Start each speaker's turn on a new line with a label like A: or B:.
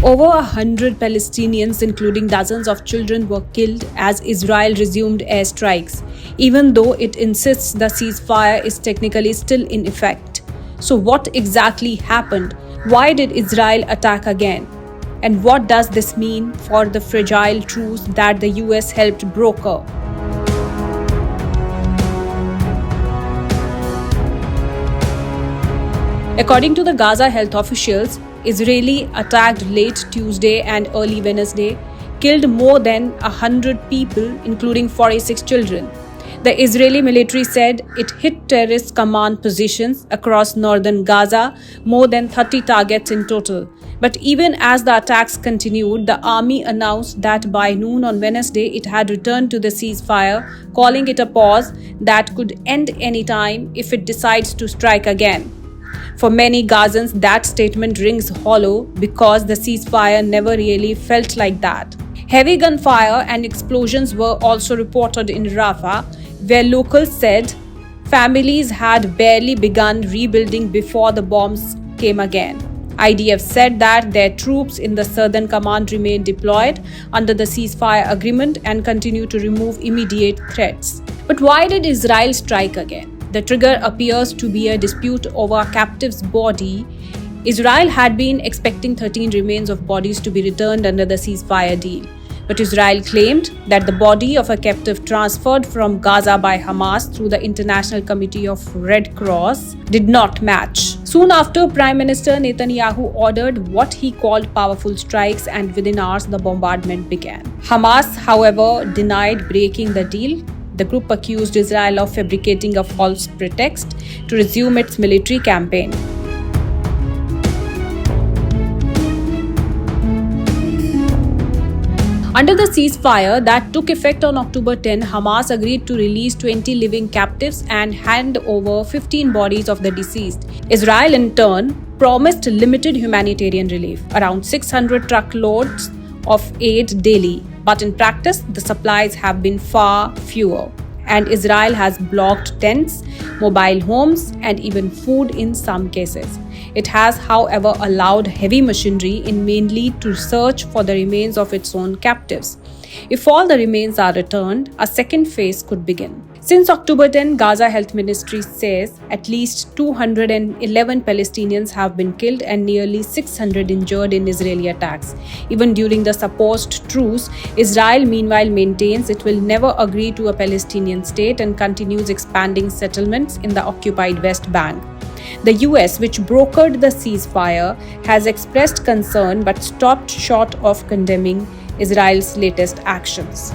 A: Over 100 Palestinians, including dozens of children, were killed as Israel resumed airstrikes, even though it insists the ceasefire is technically still in effect. So what exactly happened? Why did Israel attack again? And what does this mean for the fragile truce that the US helped broker? According to the Gaza health officials, Israeli attacked late Tuesday and early Wednesday, killed more than 100 people, including 46 children. The Israeli military said it hit terrorist command positions across northern Gaza, more than 30 targets in total. But even as the attacks continued, the army announced that by noon on Wednesday it had returned to the ceasefire, calling it a pause that could end any time if it decides to strike again. For many Gazans, that statement rings hollow because the ceasefire never really felt like that. Heavy gunfire and explosions were also reported in Rafah, where locals said families had barely begun rebuilding before the bombs came again. IDF said that their troops in the southern command remain deployed under the ceasefire agreement and continue to remove immediate threats. But why did Israel strike again? The trigger appears to be a dispute over a captive's body. Israel had been expecting 13 remains of bodies to be returned under the ceasefire deal. But Israel claimed that the body of a captive transferred from Gaza by Hamas through the International Committee of Red Cross did not match. Soon after, Prime Minister Netanyahu ordered what he called powerful strikes, and within hours the bombardment began. Hamas, however, denied breaking the deal. The group accused Israel of fabricating a false pretext to resume its military campaign. Under the ceasefire that took effect on October 10, Hamas agreed to release 20 living captives and hand over 15 bodies of the deceased. Israel, in turn, promised limited humanitarian relief, around 600 truckloads of aid daily. But in practice, the supplies have been far fewer, and Israel has blocked tents, mobile homes, and even food in some cases. It has, however, allowed heavy machinery in mainly to search for the remains of its own captives. If all the remains are returned, a second phase could begin. Since October 10, Gaza Health Ministry says at least 211 Palestinians have been killed and nearly 600 injured in Israeli attacks. Even during the supposed truce, Israel meanwhile maintains it will never agree to a Palestinian state and continues expanding settlements in the occupied West Bank. The US, which brokered the ceasefire, has expressed concern but stopped short of condemning Israel's latest actions.